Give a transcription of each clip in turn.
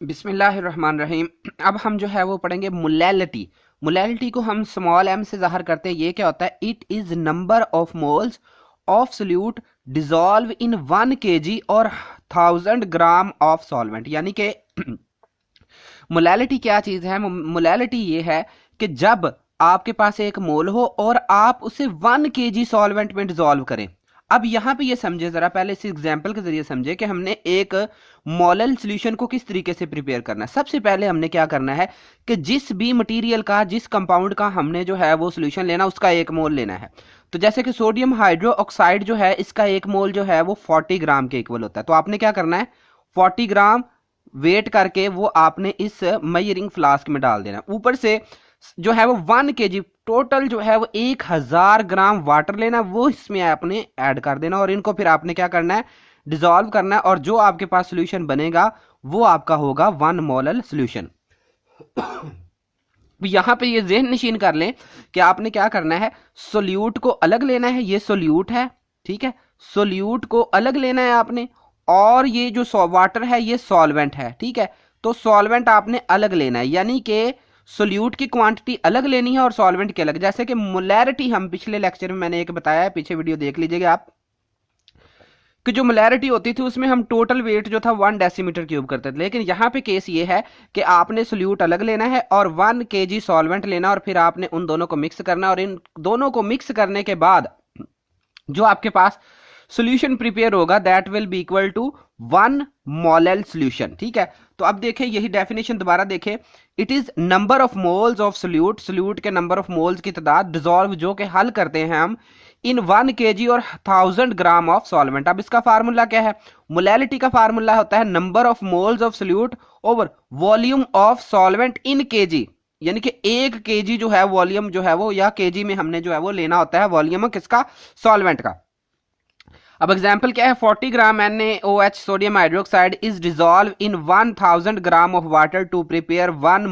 बिस्मिल्लाहिर्रहमानिर्रहीम। अब हम जो है वो पढ़ेंगे मोलैलिटी। मोलैलिटी को हम स्मॉल m से ज़ाहिर करते हैं। ये क्या होता है? It is number of moles of solute dissolve in 1 kg और 1000 ग्राम ऑफ सॉल्वेंट। यानी कि मोलैलिटी क्या चीज है? मोलैलिटी ये है कि जब आपके पास एक मोल हो और आप उसे 1 kg सॉल्वेंट में डिजॉल्व करें। अब यहां पे ये समझे, जरा पहले इस एग्जांपल के जरिए समझे कि हमने एक मोलल सॉल्यूशन को किस तरीके से प्रिपेयर करना है। सबसे पहले हमने क्या करना है कि जिस भी मटेरियल का, जिस कंपाउंड का हमने जो है वो सॉल्यूशन लेना, उसका 1 मोल लेना है। तो जैसे कि सोडियम हाइड्रो ऑक्साइड जो है, इसका 1 मोल जो है वो 40 ग्राम के इक्वल होता है। तो आपने क्या करना है, 40 ग्राम वेट करके वो आपने इस मेजरिंग फ्लास्क में डाल देना। ऊपर से जो है वो 1 kg टोटल जो है वो 1000 ग्राम वाटर लेना, वो इसमें आपने ऐड कर देना और इनको फिर आपने क्या करना है, डिसॉल्व करना है। और जो आपके पास सोल्यूशन बनेगा वो आपका होगा 1 मोलल सोल्यूशन। यहां पे ये ज़हन नशीन कर लें कि आपने क्या करना है, सोल्यूट को अलग लेना है। ये सोल्यूट है, ठीक है, सोल्यूट को अलग लेना है आपने। और ये जो वाटर है ये सॉल्वेंट है, ठीक है। तो सॉल्वेंट आपने अलग लेना है, यानी कि सोल्यूट की क्वांटिटी अलग लेनी है और सॉल्वेंट की अलग। जैसे कि मोलैरिटी हम पिछले लेक्चर में मैंने एक बताया है, पीछे वीडियो देख लीजिएगा आप, कि जो मोलैरिटी होती थी उसमें हम टोटल वेट जो था 1 डेसीमीटर क्यूब करते थे। लेकिन यहाँ पे केस ये है कि आपने सोल्यूट अलग लेना है और 1 kg सॉल्वेंट लेना और फिर आपने उन दोनों को मिक्स करना। और इन दोनों को मिक्स करने के बाद जो आपके पास सोल्यूशन प्रिपेयर होगा that will be equal to 1 molal solution, ठीक है। तो अब देखें, यही डेफिनेशन दोबारा देखें। It is number of moles of solute, solute के नंबर ऑफ मोल्स की तादाद, डिसॉल्व जो कि हल करते हैं हम, इन 1 kg और 1000 ग्राम ऑफ सॉल्वेंट। अब इसका फार्मूला क्या है? मोलैलिटी का फार्मूला होता है number of moles of solute over volume of solvent in kg। यानी कि 1 kg जो है वॉल्यूम जो है वो, या kg में हमने जो है वो लेना होता है वॉल्यूम किसका, सॉल्वेंट का। अब एग्जाम्पल क्या है, 40 gram NaOH sodium hydroxide is dissolve in 1000 gram of water to prepare 1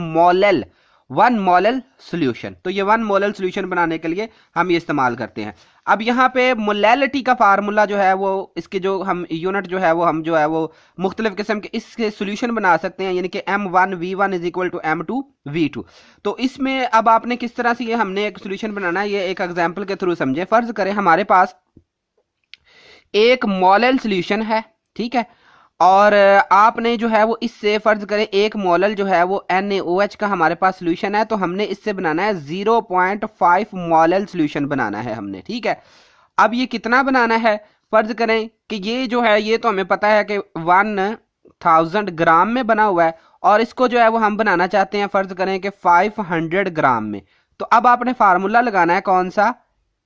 molal solution. तो ये 1 मोलल सोल्यूशन बनाने के लिए हम ये इस्तेमाल करते हैं। अब यहाँ पे मोलैलिटी का फार्मूला जो है वो, इसके जो हम यूनिट जो है वो, हम जो है वो मुख्तलिफ किस्म के इसके सोल्यूशन बना सकते हैं। यानी कि M1V1 is equal to M2V2। तो इसमें अब आपने किस तरह से ये हमने एक सोल्यूशन बनाना है, ये एक एग्जाम्पल के थ्रू समझे। फर्ज करें हमारे पास एक मोलल सॉल्यूशन है, ठीक है, और आपने जो है वो इससे फर्ज करें 1 मोलल जो है वो NaOH का हमारे पास सॉल्यूशन है। तो हमने इससे बनाना है 0.5 मोलल सॉल्यूशन बनाना है हमने, ठीक है। अब ये कितना बनाना है, फर्ज करें कि ये जो है ये तो हमें पता है कि 1000 ग्राम में बना हुआ है और इसको जो है वो हम बनाना चाहते हैं फर्ज करें कि 500 ग्राम में। तो अब आपने फार्मूला लगाना है कौन सा,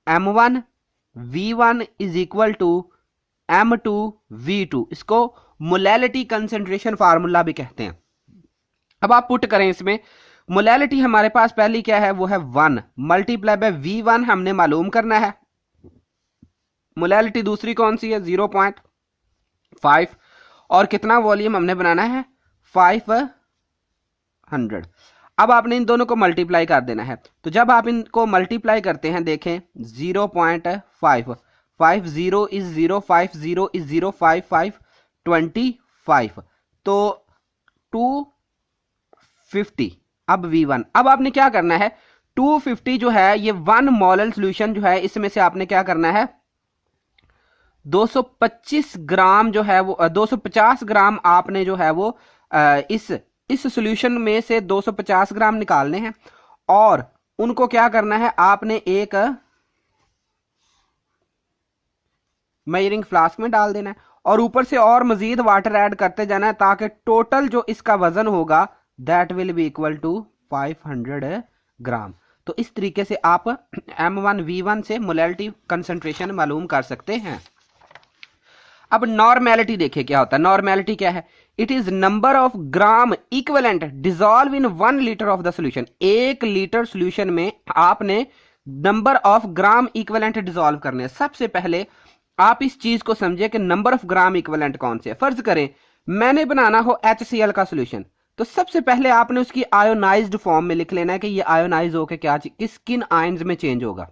M1V1 is equal to M2V2। इसको मोलैलिटी कंसेंट्रेशन फार्मूला भी कहते हैं। अब आप पुट करें इसमें, मोलैलिटी हमारे पास पहली क्या है, वो है 1 मल्टीप्लाई बाय V1 हमने मालूम करना है। मोलैलिटी दूसरी कौन सी है, 0.5, और कितना वॉल्यूम हमने बनाना है, 500। अब आपने इन दोनों को मल्टीप्लाई कर देना है। तो जब आप इनको मल्टीप्लाई करते हैं, देखें 0.5, 50 इज 0, 50 इज 0, 5 5 25, तो 250। अब V1, अब आपने क्या करना है, 250 जो है ये 1 मोलल सॉल्यूशन जो है, इसमें से आपने क्या करना है, 225 ग्राम जो है वो 250 ग्राम आपने जो है वो इस सॉल्यूशन में से 250 ग्राम निकालने हैं और उनको क्या करना है, आपने एक मेजरिंग फ्लास्क में डाल देना है और ऊपर से और मजीद वाटर ऐड करते जाना है ताकि टोटल जो इसका वजन होगा that will be equal to 500 gram. तो इस तरीके से आप M1V1 से मोलैलिटी कंसंट्रेशन मालूम कर सकते हैं। अब नॉर्मेलिटी देखिए क्या होता है। नॉर्मेलिटी क्या है, it is number of gram equivalent dissolve in 1 litre of the solution. 1 litre solution में आपने number of gram equivalent dissolve करने हैं। सबसे पहले आप इस चीज को समझे कि नंबर ऑफ ग्राम इक्विवेलेंट कौन से है। फर्ज करें मैंने बनाना हो HCl का सोल्यूशन, तो सबसे पहले आपने उसकी आयोनाइज्ड फॉर्म में लिख लेना है कि ये आयोनाइज होकर क्या किन आयन्स में चेंज होगा।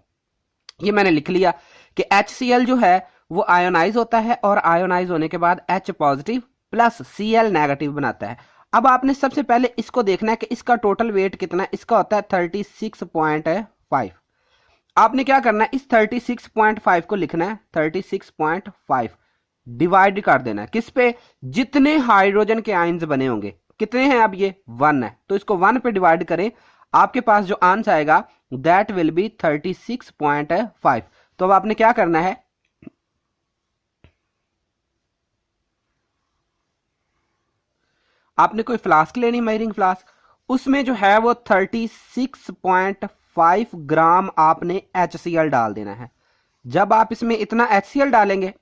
ये मैंने लिख लिया कि HCl जो है वो आयोनाइज होता है और आयोनाइज होने के बाद H positive plus Cl negative बनाता है। अब आपने सबसे पहले इसको देखना है कि इसका टोटल वेट कितना है। इसका होता है 36.5। आपने क्या करना है, इस 36.5 को लिखना है 36.5 डिवाइड कर देना है किस पे, जितने हाइड्रोजन के आयंस बने होंगे। कितने हैं अब ये 1 है, तो इसको 1 पे डिवाइड करें, आपके पास जो आंसर आएगा दैट विल बी 36.5। तो अब आपने क्या करना है, आपने कोई फ्लास्क लेनी, मेजरिंग फ्लास्क, उसमें जो है वो 36.5 ग्राम आपने HCl डाल देना है। जब आप इसमें इतना HCl डालेंगे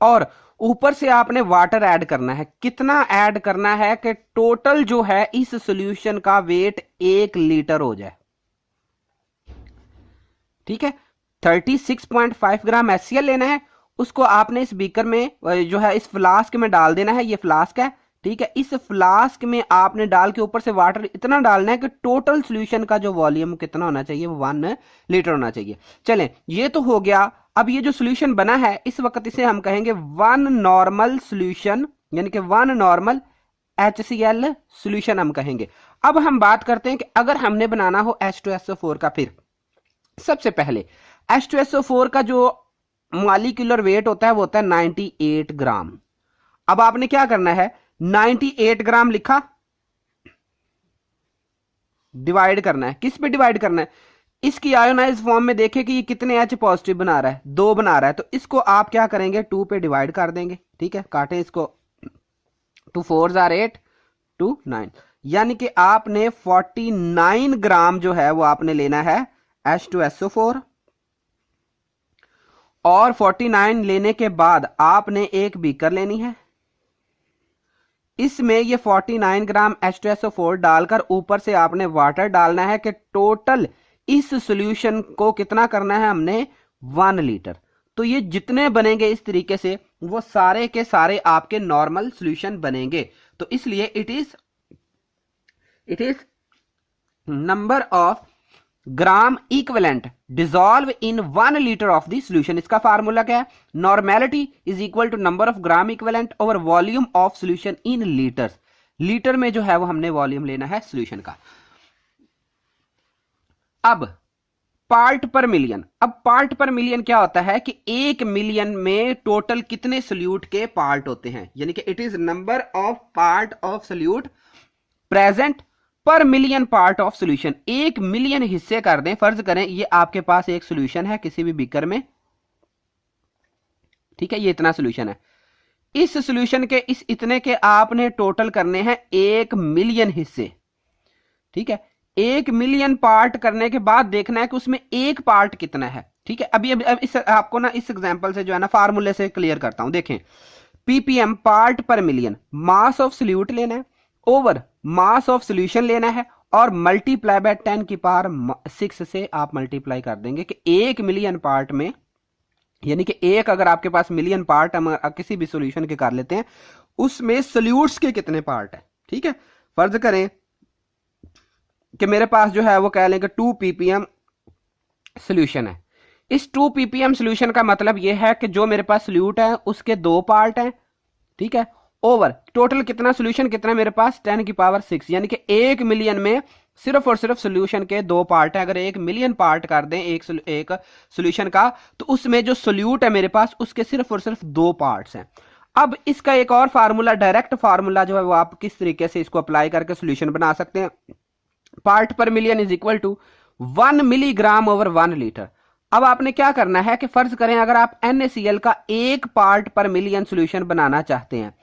और ऊपर से आपने वाटर ऐड करना है, कितना ऐड करना है कि टोटल जो है इस सॉल्यूशन का वेट 1 लीटर हो जाए। ठीक है, 36.5 ग्राम HCl लेना है, उसको आपने इस बीकर में जो है इस फ्लास्क में डाल देना है। ये फ्लास्क है, ठीक है, इस फ्लास्क में आपने डाल के ऊपर से वाटर इतना डालना है कि टोटल सॉल्यूशन का जो वॉल्यूम कितना होना चाहिए, 1 लीटर होना चाहिए। चलें, ये तो हो गया। अब ये जो सॉल्यूशन बना है इस वक्त इसे हम कहेंगे 1 नॉर्मल सॉल्यूशन, यानी कि 1 नॉर्मल HCl सॉल्यूशन हम कहेंगे। अब हम बात करते हैं कि अगर हमने बनाना हो H2SO4 का, फिर सबसे पहले H2SO4 का जो मॉलिक्यूलर वेट होता है वो होता है 98 ग्राम। अब आपने क्या करना है, 98 ग्राम लिखा, डिवाइड करना है, किस पे डिवाइड करना है, इसकी आयोनाइज फॉर्म में देखें कि ये कितने H पॉजिटिव बना रहा है, 2 बना रहा है, तो इसको आप क्या करेंगे 2 पे डिवाइड कर देंगे। ठीक है, काटें इसको, 2 4 आर 8, 2 9, यानी कि आपने 49 ग्राम जो है वो आपने लेना है H2SO4, और 49 लेने के बाद आपने एक बीकर लेनी है, इसमें ये 49 ग्राम H2SO4 डालकर ऊपर से आपने वाटर डालना है कि टोटल इस सॉल्यूशन को कितना करना है हमने 1 लीटर। तो ये जितने बनेंगे इस तरीके से वो सारे के सारे आपके नॉर्मल सॉल्यूशन बनेंगे। तो इसलिए it is number of gram equivalent dissolve in 1 litre of the solution. इसका फार्मूला क्या है, normality is equal to number of gram equivalent over volume of solution in litres. Litre में जो है वो हमने वॉल्यूम लेना है सॉल्यूशन का। अब पार्ट पर मिलियन, अब पार्ट पर मिलियन क्या होता है कि 1 मिलियन में टोटल कितने सोल्यूट के पार्ट होते हैं, यानी कि it is number of part of solute present per million part of solution. 1 million हिस्से कर दें, फर्ज करें ये आपके पास एक सॉल्यूशन है किसी भी बीकर में, ठीक है, ये इतना सॉल्यूशन है, इस सॉल्यूशन के इस इतने के आपने टोटल करने हैं 1 मिलियन हिस्से। ठीक है, 1 मिलियन पार्ट करने के बाद देखना है कि उसमें एक पार्ट कितना है। ठीक है, अभी अब इस आपको ना इस एग्जांपल से जो है ना फार्मूले से क्लियर करता हूं। देखें, ppm part per million, mass of solute लेना है ओवर मास ऑफ सॉल्यूशन लेना है और मल्टीप्लाई बाय 10 की पावर 6 से आप मल्टीप्लाई कर देंगे कि 1 मिलियन पार्ट में, यानी कि एक अगर आपके पास मिलियन पार्ट हम किसी भी सॉल्यूशन के कर लेते हैं, उसमें सॉल्यूट्स के कितने पार्ट है। ठीक है, फर्ज करें कि मेरे पास जो है वो कह लें कि 2 ppm सॉल्यूशन है। इस 2 ppm सॉल्यूशन का मतलब ये है कि जो मेरे पास सॉल्यूट है उसके 2 पार्ट हैं। ठीक है, ओवर टोटल कितना सॉल्यूशन कितना है मेरे पास 10 की पावर 6, यानी कि 1 मिलियन में सिर्फ और सिर्फ सॉल्यूशन के 2 पार्ट है। अगर 1 मिलियन पार्ट कर दें एक सॉल्यूशन का, तो उसमें जो सॉल्यूट है मेरे पास उसके सिर्फ और सिर्फ 2 पार्ट्स हैं। अब इसका एक और फार्मूला, डायरेक्ट फार्मूला जो है वो आप किस तरीके से इसको अप्लाई करके सॉल्यूशन बना सकते हैं, part per million is equal to 1 milligram over 1 litre. अब आपने क्या करना है कि फर्ज करें अगर आप NaCl का 1 पार्ट पर मिलियन सॉल्यूशन बनाना चाहते हैं,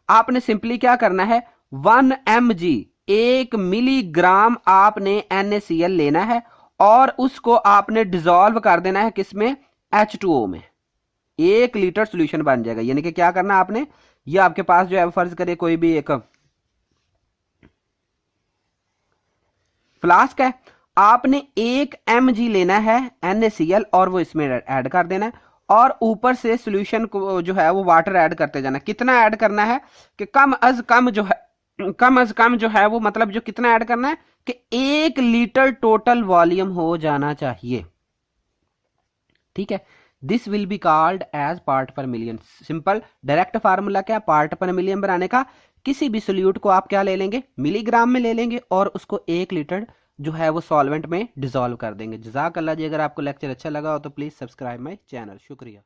आपने सिंपली क्या करना है 1 mg 1 मिलीग्राम आपने NaCl लेना है और उसको आपने डिसॉल्व कर देना है किसमें, H2O में। 1 लीटर सॉल्यूशन बन जाएगा। यानी कि क्या करना आपने, ये आपके पास जो है फर्ज करें कोई भी एक फ्लास्क है, आपने 1 mg लेना है NaCl और वो इसमें ऐड कर देना है और ऊपर से सॉल्यूशन को जो है वो वाटर ऐड करते जाना। कितना ऐड करना है कि कम अज कम जो है वो मतलब जो कितना ऐड करना है कि 1 लीटर टोटल वॉल्यूम हो जाना चाहिए। ठीक है, this will be called as part per million. Simple direct formula क्या, पार्ट पर मिलियन बनाने का। किसी भी सोल्यूट को आप क्या ले लेंगे, मिलीग्राम में ले लेंगे और उसको 1 लीटर जो है वो सॉल्वेंट में डिसॉल्व कर देंगे। जज़ाकल्लाह जी। अगर आपको लेक्चर अच्छा लगा हो तो प्लीज़ सब्सक्राइब माई चैनल। शुक्रिया।